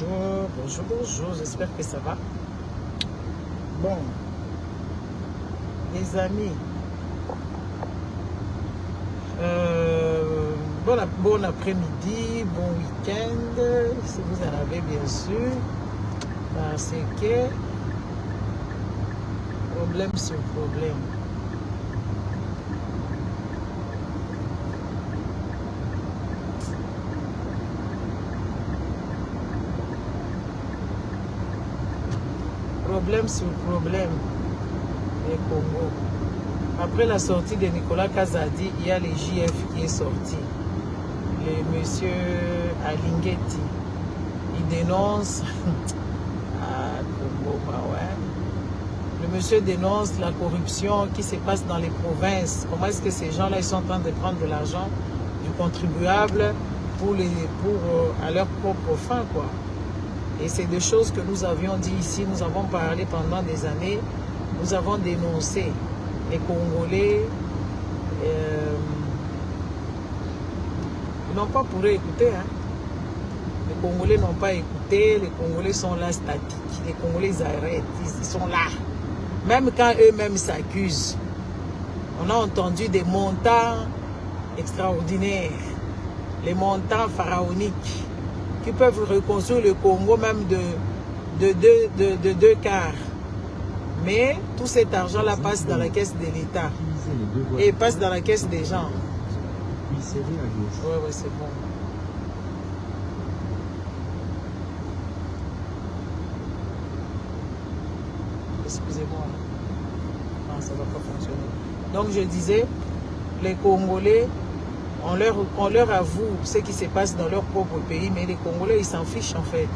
bonjour, j'espère que ça va. Bon, les amis, bon après-midi, bon week-end, si vous en avez bien sûr, parce que problème sur problème. Problème sur problème, les Congo. Après la sortie de Nicolas Kazadi, il y a les JF qui est sorti. Le monsieur Alingeti, il dénonce Congo, ouais. Le monsieur dénonce la corruption qui se passe dans les provinces. Comment est-ce que ces gens-là ils sont en train de prendre de l'argent du contribuable à leur propre fin, quoi. Et c'est des choses que nous avions dit ici, nous avons parlé pendant des années, nous avons dénoncé les Congolais. Ils n'ont pas pour écouter. Hein. Les Congolais n'ont pas écouté, les Congolais sont là statiques, les Congolais ils arrêtent, ils sont là. Même quand eux-mêmes s'accusent, on a entendu des montants extraordinaires, les montants pharaoniques, qui peuvent reconstruire le Congo même de deux quarts. Mais tout cet argent-là passe dans la caisse de l'État. Et passe dans la caisse des gens. Oui, c'est bon. Excusez-moi. Non, ça ne va pas fonctionner. Donc je disais, les Congolais, on leur avoue ce qui se passe dans leur propre pays, mais les Congolais, ils s'en fichent en fait.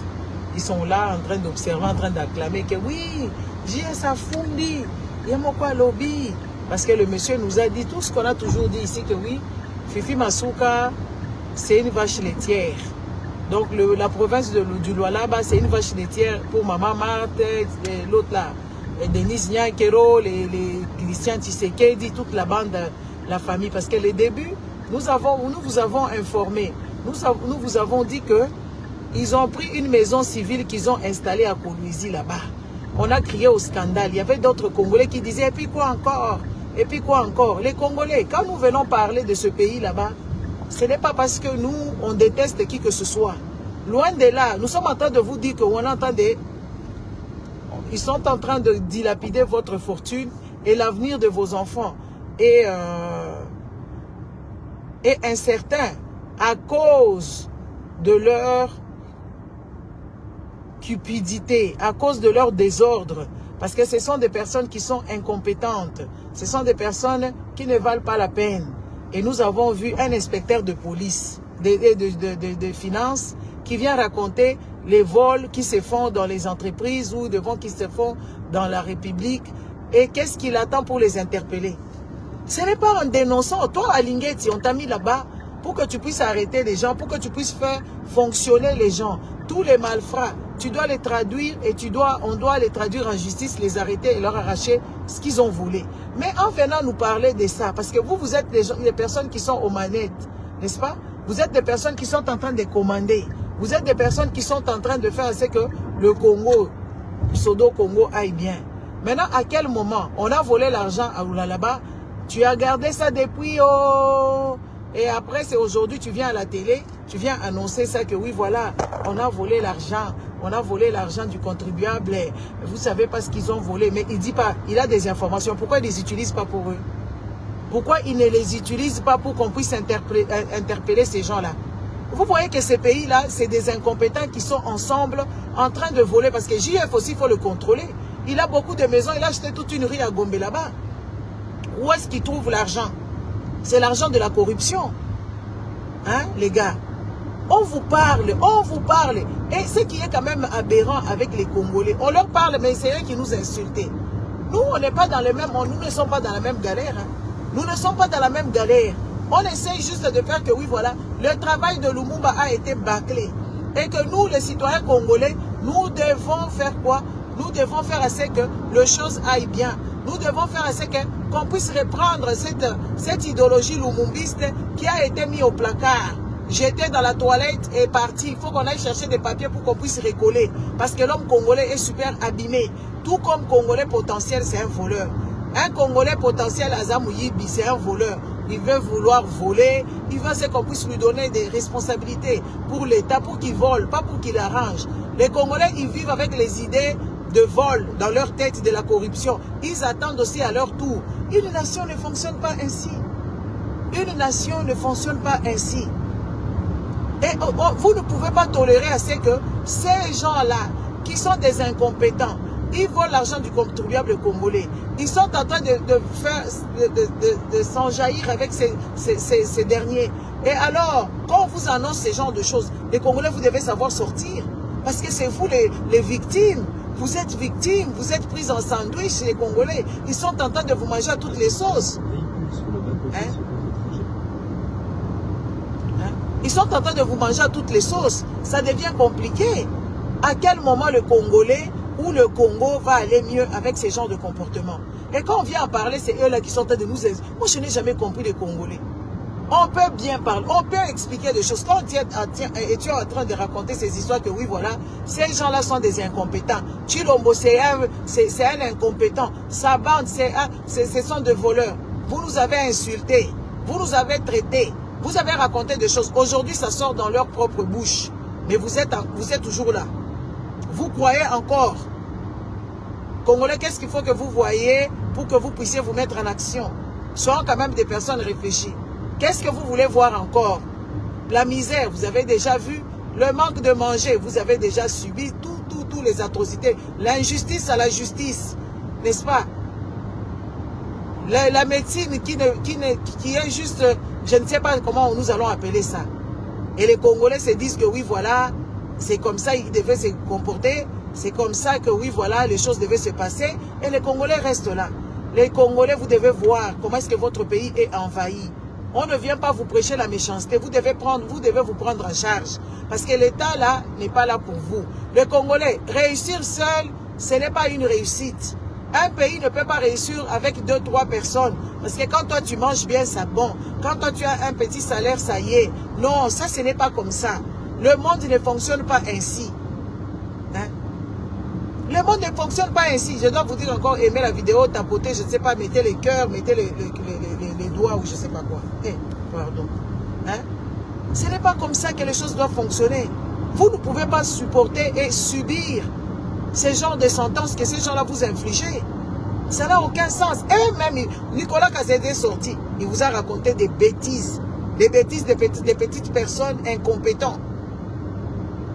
Ils sont là en train d'observer, en train d'acclamer que oui, JS Afundi, Yamokwa Lobby. Parce que le monsieur nous a dit tout ce qu'on a toujours dit ici, que oui, Fifi Masuka, c'est une vache laitière. Donc la province du Lualaba, c'est une vache laitière pour Maman Marthe, l'autre là, Denis Nyakero, les Christian Tshisekedi, toute la bande, la famille. Parce que les débuts, nous vous avons informé, nous vous avons dit que ils ont pris une maison civile qu'ils ont installée à Kolwezi là-bas. On a crié au scandale. Il y avait d'autres Congolais qui disaient, et puis quoi encore? Et puis quoi encore? Les Congolais, quand nous venons parler de ce pays là-bas, ce n'est pas parce que nous, on déteste qui que ce soit. Loin de là, nous sommes en train de vous dire qu'on entend ils sont en train de dilapider votre fortune et l'avenir de vos enfants. Et incertain à cause de leur cupidité, à cause de leur désordre, parce que ce sont des personnes qui sont incompétentes, ce sont des personnes qui ne valent pas la peine. Et nous avons vu un inspecteur de police, de finances, qui vient raconter les vols qui se font dans les entreprises ou des vols qui se font dans la République. Et qu'est-ce qu'il attend pour les interpeller? Ce n'est pas en dénonçant. Toi, à Lingeti, on t'a mis là-bas pour que tu puisses arrêter les gens, pour que tu puisses faire fonctionner les gens. Tous les malfrats, tu dois les traduire et on doit les traduire en justice, les arrêter et leur arracher ce qu'ils ont voulu. Mais en venant nous parler de ça, parce que vous êtes les personnes qui sont aux manettes, n'est-ce pas? Vous êtes des personnes qui sont en train de commander. Vous êtes des personnes qui sont en train de faire ce que le Congo, Pseudo Congo aille bien. Maintenant, à quel moment on a volé l'argent à Oulalaba? Tu as gardé ça depuis... Oh, et après, c'est aujourd'hui, tu viens à la télé, tu viens annoncer ça que oui, voilà, on a volé l'argent. On a volé l'argent du contribuable. Vous ne savez pas ce qu'ils ont volé. Mais il ne dit pas, il a des informations. Pourquoi il ne les utilise pas pour eux? Pourquoi il ne les utilise pas pour qu'on puisse interpeller ces gens-là? Vous voyez que ces pays-là, c'est des incompétents qui sont ensemble en train de voler. Parce que JF aussi, il faut le contrôler. Il a beaucoup de maisons. Il a acheté toute une rue à Gombe là-bas. Où est-ce qu'il trouve l'argent? C'est l'argent de la corruption. Hein, les gars? On vous parle. Et ce qui est quand même aberrant avec les Congolais, on leur parle, mais c'est eux qui nous insultent. Nous, on n'est pas dans le même, nous ne sommes pas dans la même galère. Hein. Nous ne sommes pas dans la même galère. On essaye juste de faire que, oui, voilà, le travail de Lumumba a été bâclé. Et que nous, les citoyens congolais, nous devons faire quoi? Nous devons faire à ce que les choses aillent bien. Nous devons faire à ce qu'on puisse reprendre cette idéologie lumumbiste qui a été mise au placard. j'étais dans la toilette et parti. Il faut qu'on aille chercher des papiers pour qu'on puisse recoller. Parce que l'homme congolais est super abîmé. Tout comme Congolais potentiel, c'est un voleur. Un Congolais potentiel, Azam Yibi, c'est un voleur. Il veut vouloir voler. Il veut qu'on puisse lui donner des responsabilités pour l'État, pour qu'il vole, pas pour qu'il arrange. Les Congolais, ils vivent avec les idées de vol dans leur tête, de la corruption. Ils attendent aussi à leur tour. Une nation ne fonctionne pas ainsi. Une nation ne fonctionne pas ainsi. Et vous ne pouvez pas tolérer assez que ces gens-là, qui sont des incompétents, ils volent l'argent du contribuable congolais. Ils sont en train de s'enjaillir avec ces derniers. Et alors, quand on vous annonce ce genre de choses, les Congolais, vous devez savoir sortir. Parce que c'est vous les victimes. Vous êtes victimes, vous êtes pris en sandwich, les Congolais. Ils sont en train de vous manger à toutes les sauces. Hein? Ils sont en train de vous manger à toutes les sauces. Ça devient compliqué. À quel moment le Congolais ou le Congo va aller mieux avec ces genres de comportements? Et quand on vient en parler, c'est eux là qui sont en train de nous aider. Moi, je n'ai jamais compris les Congolais. On peut bien parler, on peut expliquer des choses. Quand tu es en train de raconter ces histoires que oui, voilà, ces gens-là sont des incompétents. Chilombo, c'est un incompétent. Sa bande, ce sont des voleurs. Vous nous avez insultés, vous nous avez traités, vous avez raconté des choses. Aujourd'hui, ça sort dans leur propre bouche. Mais vous êtes toujours là. Vous croyez encore. Congolais, qu'est-ce qu'il faut que vous voyez pour que vous puissiez vous mettre en action? Soyons quand même des personnes réfléchies. Qu'est-ce que vous voulez voir encore? La misère, vous avez déjà vu. Le manque de manger, vous avez déjà subi toutes les atrocités. L'injustice à la justice, n'est-ce pas? La médecine qui est juste, je ne sais pas comment nous allons appeler ça. Et les Congolais se disent que oui, voilà, c'est comme ça qu'ils devaient se comporter. C'est comme ça que oui, voilà, les choses devaient se passer. Et les Congolais restent là. Les Congolais, vous devez voir comment est-ce que votre pays est envahi. On ne vient pas vous prêcher la méchanceté. Vous devez vous prendre en charge. Parce que l'État, là, n'est pas là pour vous. Les Congolais, réussir seul, ce n'est pas une réussite. Un pays ne peut pas réussir avec 2, 3 personnes. Parce que quand toi, tu manges bien, ça bon. Quand toi, tu as un petit salaire, ça y est. Non, ça, ce n'est pas comme ça. Le monde ne fonctionne pas ainsi. Hein? Le monde ne fonctionne pas ainsi. Je dois vous dire encore, aimez la vidéo, tapotez, je ne sais pas, mettez les cœurs, mettez les doigts ou je ne sais pas quoi. Pardon. Hein? Ce n'est pas comme ça que les choses doivent fonctionner. Vous ne pouvez pas supporter et subir ce genre de sentences que ces gens-là vous infligent. Ça n'a aucun sens. Et même Nicolas Kazede est sorti. Il vous a raconté des bêtises. Des bêtises des petites personnes incompétentes.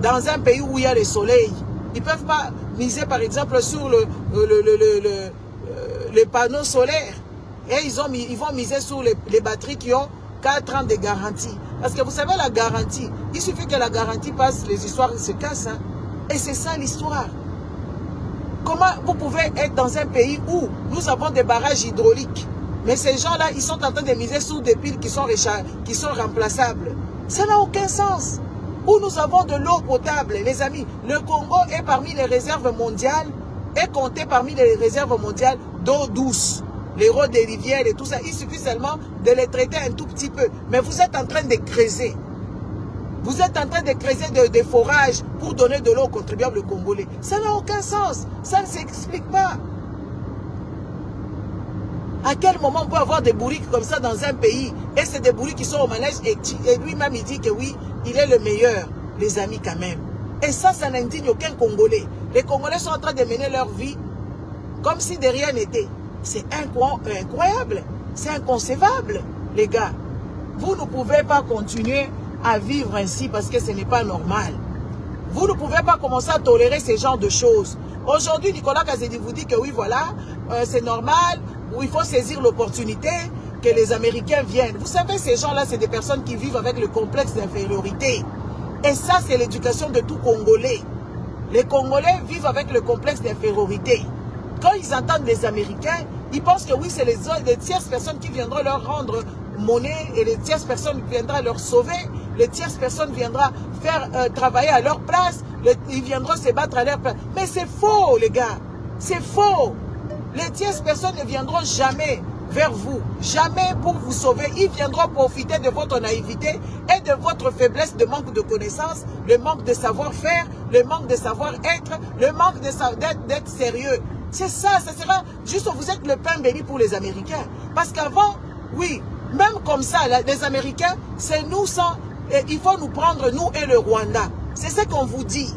Dans un pays où il y a le soleil, ils ne peuvent pas miser par exemple sur les panneaux solaires. Et ils vont miser sur les batteries qui ont 4 ans de garantie. Parce que vous savez, la garantie, il suffit que la garantie passe, les histoires se cassent. Hein? Et c'est ça l'histoire. Comment vous pouvez être dans un pays où nous avons des barrages hydrauliques, mais ces gens-là, ils sont en train de miser sur des piles qui sont remplaçables. Ça n'a aucun sens. Où nous avons de l'eau potable, les amis. Le Congo est parmi les réserves mondiales, est compté parmi les réserves mondiales d'eau douce. Les eaux des rivières et tout ça, il suffit seulement de les traiter un tout petit peu. Mais vous êtes en train de creuser. Vous êtes en train de creuser des forages pour donner de l'eau aux contribuables congolais. Ça n'a aucun sens. Ça ne s'explique pas. À quel moment on peut avoir des bourriques comme ça dans un pays? Et c'est des bourriques qui sont au manège et lui-même il dit que oui, il est le meilleur, les amis quand même. Et ça n'indigne aucun Congolais. Les Congolais sont en train de mener leur vie comme si de rien n'était. C'est incroyable. C'est inconcevable, les gars. Vous ne pouvez pas continuer à vivre ainsi parce que ce n'est pas normal. Vous ne pouvez pas commencer à tolérer ce genre de choses. Aujourd'hui, Nicolas Kazedi vous dit que oui, voilà, c'est normal, où il faut saisir l'opportunité que les Américains viennent. Vous savez, ces gens-là, c'est des personnes qui vivent avec le complexe d'infériorité. Et ça, c'est l'éducation de tout Congolais. Les Congolais vivent avec le complexe d'infériorité. Quand ils entendent les Américains, ils pensent que oui, c'est les tierces personnes qui viendront leur rendre monnaie et les tierces personnes viendront leur sauver. Les tierces personnes viendront faire travailler à leur place. Ils viendront se battre à leur place. Mais c'est faux, les gars. C'est faux. Les tierces personnes ne viendront jamais vers vous. Jamais pour vous sauver. Ils viendront profiter de votre naïveté et de votre faiblesse de manque de connaissances, le manque de savoir-faire, le manque de savoir-être, le manque d'être sérieux. C'est ça, ça sera juste, vous êtes le pain béni pour les Américains. Parce qu'avant, oui, même comme ça, là, les Américains, c'est nous sans... il faut nous prendre, nous et le Rwanda. C'est ce qu'on vous dit.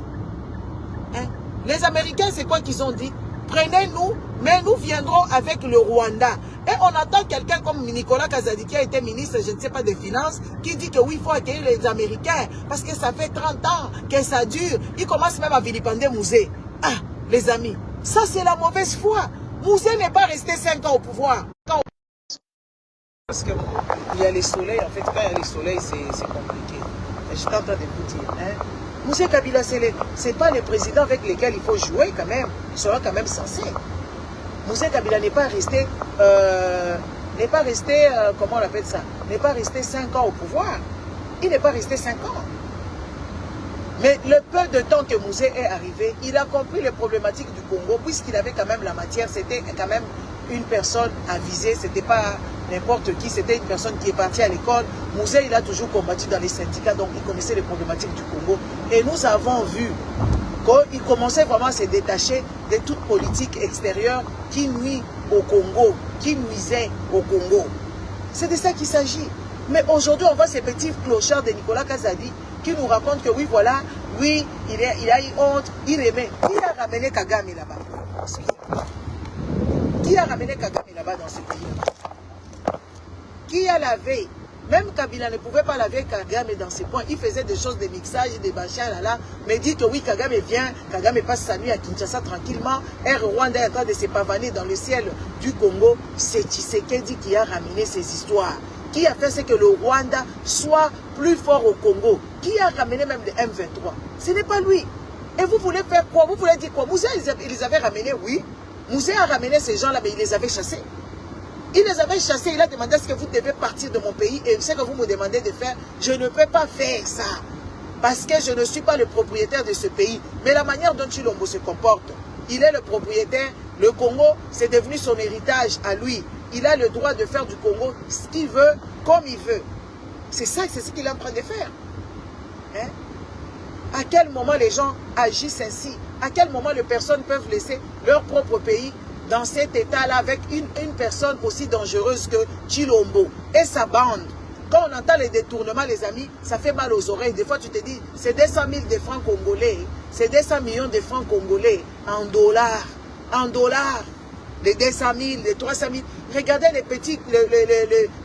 Hein? Les Américains, c'est quoi qu'ils ont dit? Prenez-nous, mais nous viendrons avec le Rwanda. Et on attend quelqu'un comme Nicolas Kazadi, qui a été ministre, je ne sais pas, des Finances, qui dit que oui, il faut accueillir les Américains, parce que ça fait 30 ans que ça dure. Il commence même à vilipender Mouzé. Ah, les amis, ça c'est la mauvaise foi. Mouzé n'est pas resté 5 ans au pouvoir. Parce qu'il y a les soleils, en fait, quand il y a les soleils, c'est compliqué. Je suis en train de vous dire, hein. Moussé Kabila, ce n'est pas le président avec lequel il faut jouer quand même. Il sera quand même censé. Moussé Kabila n'est pas resté, comment on appelle ça, n'est pas resté 5 ans au pouvoir. Il n'est pas resté 5 ans. Mais le peu de temps que Moussé est arrivé, il a compris les problématiques du Congo, puisqu'il avait quand même la matière, c'était quand même une personne avisée, c'était pas n'importe qui, c'était une personne qui est partie à l'école. Moussé, il a toujours combattu dans les syndicats, donc il connaissait les problématiques du Congo. Et nous avons vu qu'il commençait vraiment à se détacher de toute politique extérieure qui nuit au Congo, qui nuisait au Congo. C'est de ça qu'il s'agit. Mais aujourd'hui, on voit ces petits clochards de Nicolas Kazadi qui nous racontent que oui, voilà, lui, il a eu honte, il aimait. Qui a ramené Kagame là-bas? Qui a ramené Kagame là-bas dans ce pays-là? Qui a lavé? Même Kabila ne pouvait pas laver Kagame dans ses points. Il faisait des choses, des mixages, des bachas là, mais dit que oui, Kagame vient, Kagame passe sa nuit à Kinshasa tranquillement. Air Rwanda est en train de se pavaner dans le ciel du Congo. C'est Tshisekedi qui a ramené ces histoires. Qui a fait ce que le Rwanda soit plus fort au Congo? Qui a ramené même le M23? Ce n'est pas lui. Et vous voulez faire quoi? Vous voulez dire quoi? Moussé, il les avait ramenés, oui. Moussé a ramené ces gens-là, mais il les avait chassés. Il les avait chassés, il a demandé à ce que vous devez partir de mon pays et ce que vous me demandez de faire, je ne peux pas faire ça. Parce que je ne suis pas le propriétaire de ce pays. Mais la manière dont Chilombo se comporte, il est le propriétaire. Le Congo, c'est devenu son héritage à lui. Il a le droit de faire du Congo ce qu'il veut, comme il veut. C'est ça, c'est ce qu'il est en train de faire. Hein? À quel moment les gens agissent ainsi? À quel moment les personnes peuvent laisser leur propre pays dans cet état-là avec une personne aussi dangereuse que Chilombo et sa bande? Quand on entend les détournements, les amis, ça fait mal aux oreilles. Des fois, tu te dis, c'est 200 000 de francs congolais, c'est 200 millions de francs congolais en dollars. En dollars, les 200 000, les 300 000. Regardez les petites,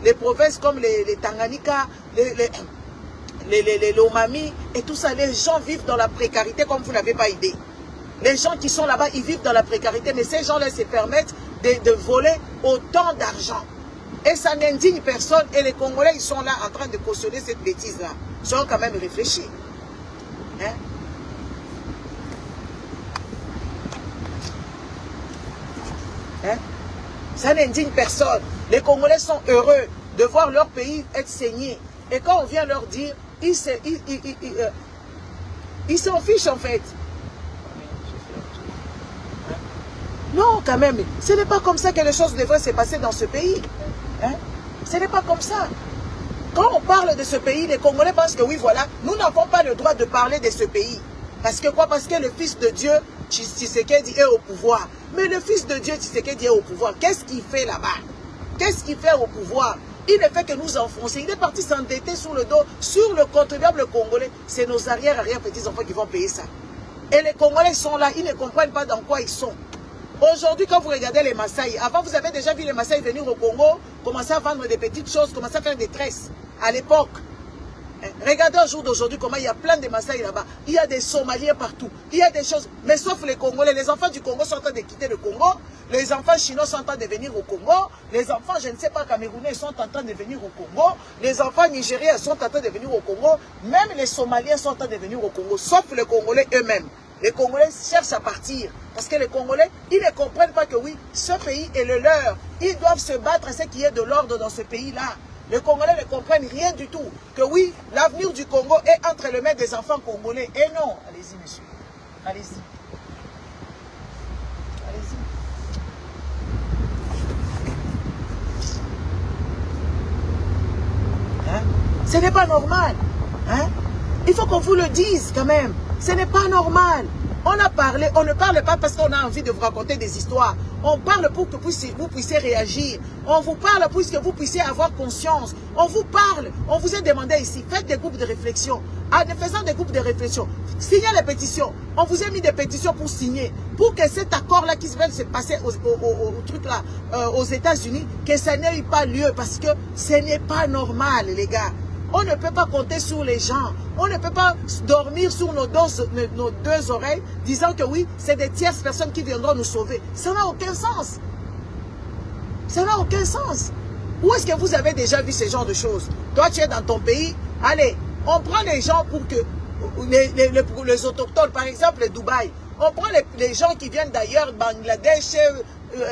les provinces comme les Tanganyika, les Lomami et tout ça. Les gens vivent dans la précarité comme vous n'avez pas idée. Les gens qui sont là-bas, ils vivent dans la précarité, mais ces gens-là se permettent de voler autant d'argent. Et ça n'indigne personne. Et les Congolais, ils sont là en train de cautionner cette bêtise-là. Ils sont quand même réfléchis. Hein? Hein? Ça n'indigne personne. Les Congolais sont heureux de voir leur pays être saigné. Et quand on vient leur dire, ils s'en fichent en fait. Non, quand même, ce n'est pas comme ça que les choses devraient se passer dans ce pays. Hein? Ce n'est pas comme ça. Quand on parle de ce pays, les Congolais pensent que oui, voilà, nous n'avons pas le droit de parler de ce pays. Parce que quoi? Parce que le Fils de Dieu, Tshisekedi, est au pouvoir. Mais le Fils de Dieu, Tshisekedi, est au pouvoir. Qu'est-ce qu'il fait là-bas? Qu'est-ce qu'il fait au pouvoir? Il ne fait que nous enfoncer. Il est parti s'endetter sur le dos, sur le contribuable congolais. C'est nos arrière-petits-enfants qui vont payer ça. Et les Congolais sont là, ils ne comprennent pas dans quoi ils sont. Aujourd'hui, quand vous regardez les Maasai, avant vous avez déjà vu les Maasai venir au Congo, commencer à vendre des petites choses, commencer à faire des tresses. À l'époque, regardez au jour d'aujourd'hui comment il y a plein de Maasai là-bas. Il y a des Somaliens partout. Il y a des choses, mais sauf les Congolais. Les enfants du Congo sont en train de quitter le Congo. Les enfants chinois sont en train de venir au Congo. Les enfants, je ne sais pas, camerounais sont en train de venir au Congo. Les enfants nigériens sont en train de venir au Congo. Même les Somaliens sont en train de venir au Congo, sauf les Congolais eux-mêmes. Les Congolais cherchent à partir. Parce que les Congolais, ils ne comprennent pas que oui, ce pays est le leur. Ils doivent se battre à ce qui est de l'ordre dans ce pays-là. Les Congolais ne comprennent rien du tout. Que oui, l'avenir du Congo est entre les mains des enfants congolais. Et non. Allez-y, monsieur. Allez-y. Allez-y. Ce n'est pas normal. Hein? Il faut qu'on vous le dise quand même. Ce n'est pas normal. On a parlé, on ne parle pas parce qu'on a envie de vous raconter des histoires. On parle pour que vous puissiez réagir. On vous parle pour que vous puissiez avoir conscience. On vous parle. On vous a demandé ici, faites des groupes de réflexion. En faisant des groupes de réflexion, signez les pétitions. On vous a mis des pétitions pour signer. Pour que cet accord-là qui va se passer aux États-Unis, que ça n'ait pas lieu. Parce que ce n'est pas normal, les gars. On ne peut pas compter sur les gens. On ne peut pas dormir sur nos deux oreilles disant que oui, c'est des tierces personnes qui viendront nous sauver. Ça n'a aucun sens. Ça n'a aucun sens. Où est-ce que vous avez déjà vu ce genre de choses? Toi, tu es dans ton pays. Allez, on prend les gens pour que... Les autochtones, par exemple, les Dubaï. On prend les gens qui viennent d'ailleurs, Bangladesh,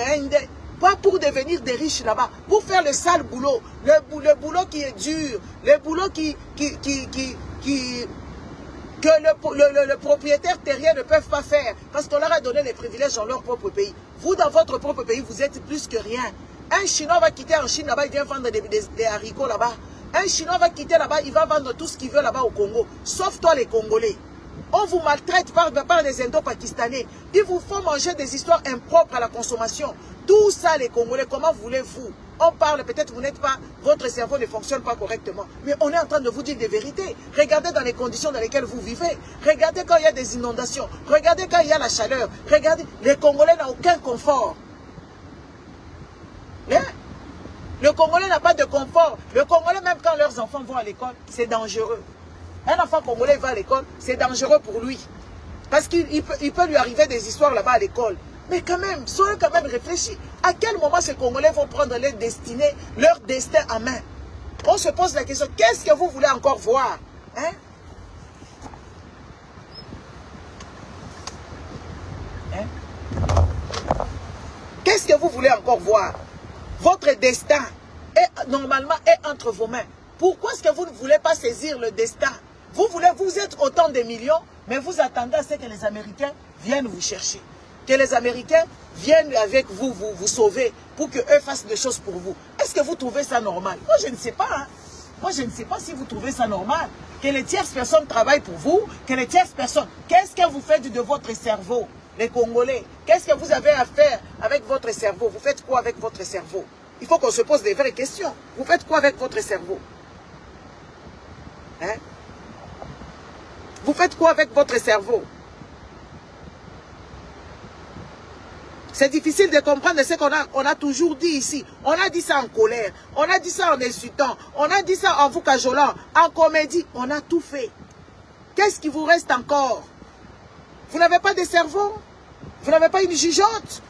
Inde... Pas pour devenir des riches là-bas, pour faire le sale boulot, le boulot qui est dur, le boulot que le propriétaire terrien ne peut pas faire, parce qu'on leur a donné les privilèges dans leur propre pays. Vous, dans votre propre pays, vous êtes plus que rien. Un Chinois va quitter en Chine là-bas, il vient vendre des haricots là-bas. Un Chinois va quitter là-bas, il va vendre tout ce qu'il veut là-bas au Congo, sauf toi les Congolais. On vous maltraite par les Indo-Pakistanais. Il vous faut manger des histoires impropres à la consommation. Tout ça, les Congolais, comment voulez-vous? On parle, peut-être vous n'êtes pas, votre cerveau ne fonctionne pas correctement. Mais on est en train de vous dire des vérités. Regardez dans les conditions dans lesquelles vous vivez. Regardez quand il y a des inondations. Regardez quand il y a la chaleur. Regardez, les Congolais n'ont aucun confort. Hein? Le Congolais n'a pas de confort. Le Congolais, même quand leurs enfants vont à l'école, c'est dangereux. Un enfant congolais va à l'école, c'est dangereux pour lui. Parce qu'il peut lui arriver des histoires là-bas à l'école. Mais quand même, soyez quand même réfléchis. À quel moment ces Congolais vont prendre leur destinée, leur destin en main? On se pose la question, qu'est-ce que vous voulez encore voir? Hein? Hein? Qu'est-ce que vous voulez encore voir? Votre destin, normalement, est entre vos mains. Pourquoi est-ce que vous ne voulez pas saisir le destin? Vous êtes autant de millions, mais vous attendez à ce que les Américains viennent vous chercher. Que les Américains viennent avec vous, vous sauver, pour qu'eux fassent des choses pour vous. Est-ce que vous trouvez ça normal? Moi, je ne sais pas. Hein. Moi, je ne sais pas si vous trouvez ça normal. Que les tierces personnes travaillent pour vous, que les tierces personnes... Qu'est-ce que vous faites de votre cerveau, les Congolais? Qu'est-ce que vous avez à faire avec votre cerveau? Vous faites quoi avec votre cerveau? Il faut qu'on se pose des vraies questions. Vous faites quoi avec votre cerveau? Hein? Vous faites quoi avec votre cerveau? C'est difficile de comprendre ce qu'on a toujours dit ici. On a dit ça en colère, on a dit ça en insultant, on a dit ça en vous cajolant, en comédie. On a tout fait. Qu'est-ce qui vous reste encore? Vous n'avez pas de cerveau? Vous n'avez pas une jugeote?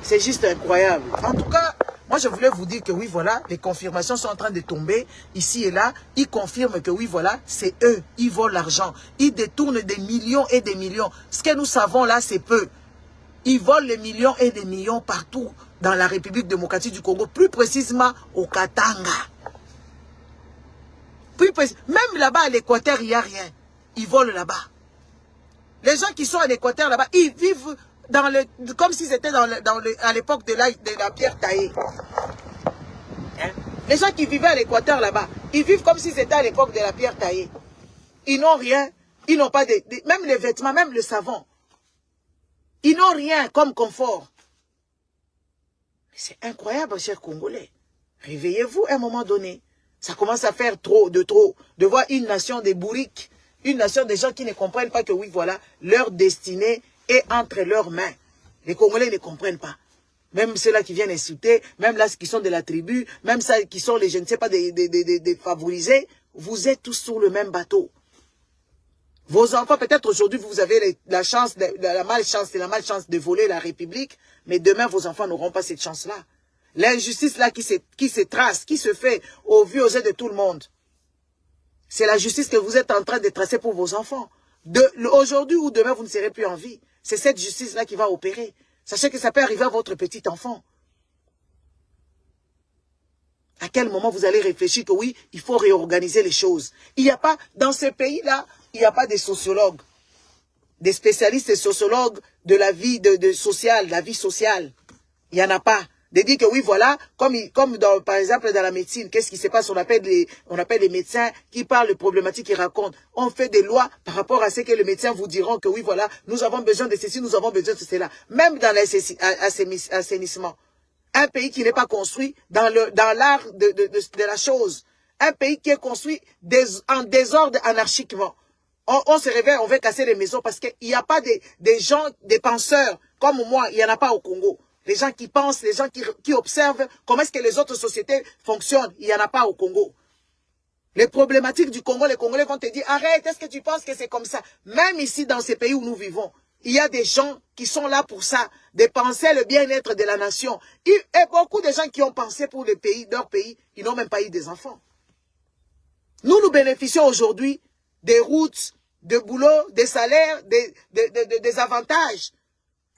C'est juste incroyable. En tout cas, moi je voulais vous dire que oui, voilà, les confirmations sont en train de tomber ici et là. Ils confirment que oui, voilà, c'est eux. Ils volent l'argent. Ils détournent des millions et des millions. Ce que nous savons là, c'est peu. Ils volent des millions et des millions partout dans la République démocratique du Congo. Plus précisément au Katanga. Même là-bas à l'Équateur, il n'y a rien. Ils volent là-bas. Les gens qui sont à l'Équateur là-bas, ils vivent... comme s'ils étaient à l'époque de la pierre taillée. Hein? Les gens qui vivaient à l'Équateur là-bas, ils vivent comme s'ils étaient à l'époque de la pierre taillée. Ils n'ont rien, ils n'ont pas même les vêtements, même le savon. Ils n'ont rien comme confort. C'est incroyable, chers Congolais. Réveillez-vous à un moment donné. Ça commence à faire trop, de voir une nation des bourriques, une nation des gens qui ne comprennent pas que oui, voilà, leur destinée est entre leurs mains. Les Congolais ne comprennent pas. Même ceux-là qui viennent insulter, même là qui sont de la tribu, même ceux qui sont les, je ne sais pas, des favorisés, vous êtes tous sur le même bateau. Vos enfants, peut-être aujourd'hui, vous avez la malchance de voler la République, mais demain, vos enfants n'auront pas cette chance-là. L'injustice là qui se trace, qui se fait au vu aux yeux de tout le monde. C'est la justice que vous êtes en train de tracer pour vos enfants. Aujourd'hui ou demain, vous ne serez plus en vie. C'est cette justice-là qui va opérer. Sachez que ça peut arriver à votre petit enfant. À quel moment vous allez réfléchir que oui, il faut réorganiser les choses. Il n'y a pas, dans ce pays-là, il n'y a pas de sociologues, des spécialistes et sociologues de la vie sociale, la vie sociale. Il n'y en a pas. De dire que oui, voilà, comme dans, par exemple dans la médecine, qu'est-ce qui se passe? On appelle les médecins qui parlent de problématiques, qui racontent. On fait des lois par rapport à ce que les médecins vous diront que oui, voilà, nous avons besoin de ceci, nous avons besoin de cela. Même dans l'assainissement. Un pays qui n'est pas construit dans l'art de la chose. Un pays qui est construit en désordre anarchiquement. On se réveille, on veut casser les maisons parce qu'il n'y a pas des gens, des penseurs comme moi, il n'y en a pas au Congo. Les gens qui pensent, les gens qui observent comment est-ce que les autres sociétés fonctionnent. Il n'y en a pas au Congo. Les problématiques du Congo, les Congolais vont te dire, arrête, est-ce que tu penses que c'est comme ça? Même ici, dans ces pays où nous vivons, il y a des gens qui sont là pour ça, de penser le bien-être de la nation. Et beaucoup de gens qui ont pensé pour le pays, leur pays, ils n'ont même pas eu des enfants. Nous bénéficions aujourd'hui des routes, de boulot, des salaires, des avantages.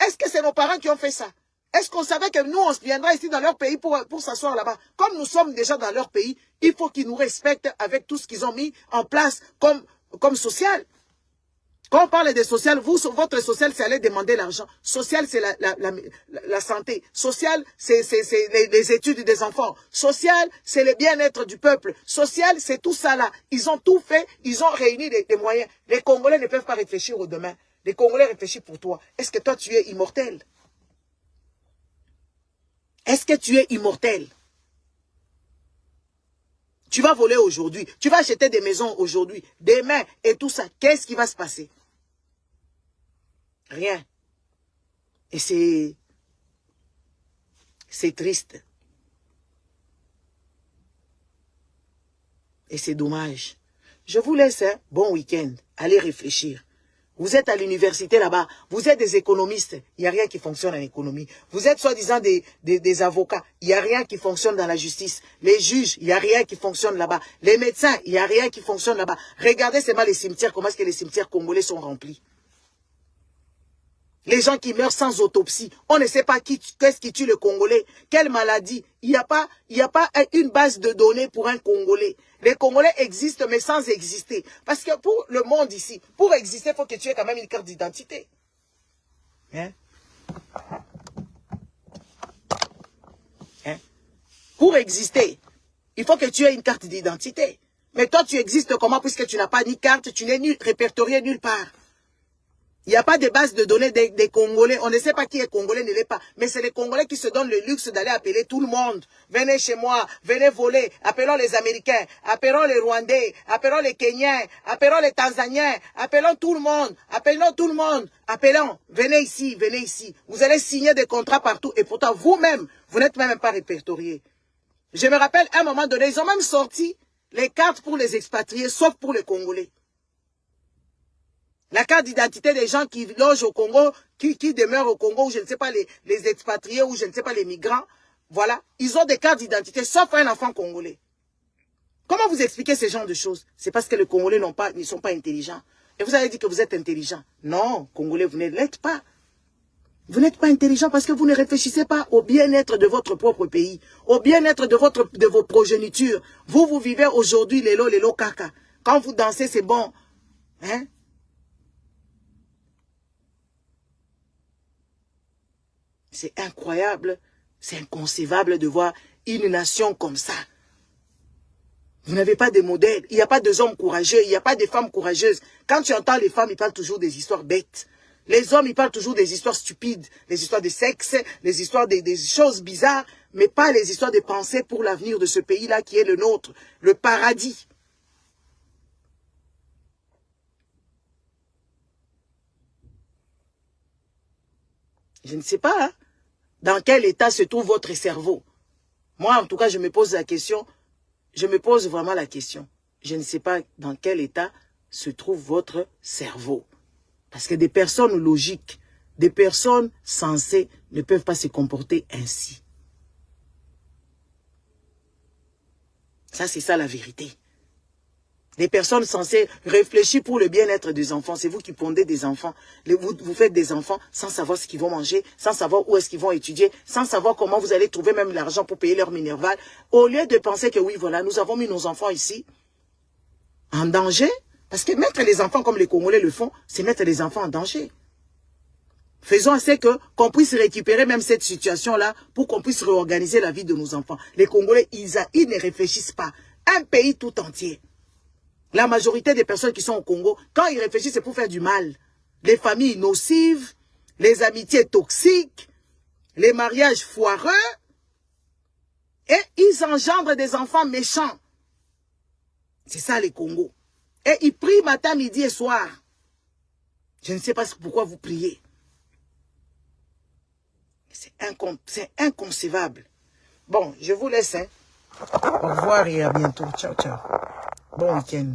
Est-ce que c'est nos parents qui ont fait ça? Est-ce qu'on savait que nous, on viendra ici dans leur pays pour s'asseoir là-bas? Comme nous sommes déjà dans leur pays, il faut qu'ils nous respectent avec tout ce qu'ils ont mis en place comme social. Quand on parle de social, votre social, c'est aller demander l'argent. Social, c'est la santé. Social, c'est les études des enfants. Social, c'est le bien-être du peuple. Social, c'est tout ça là. Ils ont tout fait, ils ont réuni des moyens. Les Congolais ne peuvent pas réfléchir au demain. Les Congolais réfléchissent pour toi. Est-ce que toi, tu es immortel? Est-ce que tu es immortel? Tu vas voler aujourd'hui. Tu vas acheter des maisons aujourd'hui. Demain et tout ça. Qu'est-ce qui va se passer? Rien. Et c'est triste. Et c'est dommage. Je vous laisse, hein, bon week-end. Allez réfléchir. Vous êtes à l'université là-bas, vous êtes des économistes, il n'y a rien qui fonctionne en économie. Vous êtes soi-disant des avocats, il n'y a rien qui fonctionne dans la justice. Les juges, il n'y a rien qui fonctionne là-bas. Les médecins, il n'y a rien qui fonctionne là-bas. Regardez seulement les cimetières, comment est-ce que les cimetières congolais sont remplis. Les gens qui meurent sans autopsie, on ne sait pas qu'est-ce qui tue le Congolais, quelle maladie. Il n'y a pas une base de données pour un Congolais. Les Congolais existent, mais sans exister. Parce que pour le monde ici, pour exister, il faut que tu aies quand même une carte d'identité. Hein? Hein? Pour exister, il faut que tu aies une carte d'identité. Mais toi, tu existes comment puisque tu n'as pas ni carte, tu n'es ni répertorié nulle part. Il n'y a pas de base de données des Congolais. On ne sait pas qui est Congolais, ne l'est pas. Mais c'est les Congolais qui se donnent le luxe d'aller appeler tout le monde. Venez chez moi, venez voler. Appelons les Américains, appelons les Rwandais, appelons les Kenyans, appelons les Tanzaniens, appelons tout le monde, appelons tout le monde. Appelons, venez ici, venez ici. Vous allez signer des contrats partout. Et pourtant, vous-même, vous n'êtes même pas répertoriés. Je me rappelle, à un moment donné, ils ont même sorti les cartes pour les expatriés, sauf pour les Congolais. La carte d'identité des gens qui logent au Congo, qui demeurent au Congo, ou je ne sais pas, les expatriés, ou je ne sais pas, les migrants, voilà, ils ont des cartes d'identité, sauf un enfant congolais. Comment vous expliquez ce genre de choses? C'est parce que les Congolais ne sont pas intelligents. Et vous avez dit que vous êtes intelligent. Non, Congolais, vous ne l'êtes pas. Vous n'êtes pas intelligent parce que vous ne réfléchissez pas au bien-être de votre propre pays, au bien-être de vos progénitures. Vous vivez aujourd'hui les lots caca. Quand vous dansez, c'est bon. Hein? C'est incroyable, c'est inconcevable de voir une nation comme ça. Vous n'avez pas de modèle, il n'y a pas de hommes courageux, il n'y a pas de femmes courageuses. Quand tu entends les femmes, ils parlent toujours des histoires bêtes. Les hommes, ils parlent toujours des histoires stupides, des histoires de sexe, des histoires des choses bizarres, mais pas les histoires de pensée pour l'avenir de ce pays-là qui est le nôtre, le paradis. Je ne sais pas, hein, dans quel état se trouve votre cerveau. Moi, en tout cas, je me pose la question. Je me pose vraiment la question. Je ne sais pas dans quel état se trouve votre cerveau. Parce que des personnes logiques, des personnes sensées ne peuvent pas se comporter ainsi. Ça, c'est ça la vérité. Les personnes censées réfléchir pour le bien-être des enfants. C'est vous qui pondez des enfants. Vous faites des enfants sans savoir ce qu'ils vont manger, sans savoir où est-ce qu'ils vont étudier, sans savoir comment vous allez trouver même l'argent pour payer leur minerval. Au lieu de penser que oui, voilà, nous avons mis nos enfants ici en danger. Parce que mettre les enfants comme les Congolais le font, c'est mettre les enfants en danger. Faisons assez qu'on puisse récupérer même cette situation-là pour qu'on puisse réorganiser la vie de nos enfants. Les Congolais, ils ne réfléchissent pas. Un pays tout entier. La majorité des personnes qui sont au Congo, quand ils réfléchissent, c'est pour faire du mal. Les familles nocives, les amitiés toxiques, les mariages foireux, et ils engendrent des enfants méchants. C'est ça les Congos. Et ils prient matin, midi et soir. Je ne sais pas pourquoi vous priez. C'est inconcevable. Bon, je vous laisse. Hein. Au revoir et à bientôt. Ciao, ciao. Bon week-end.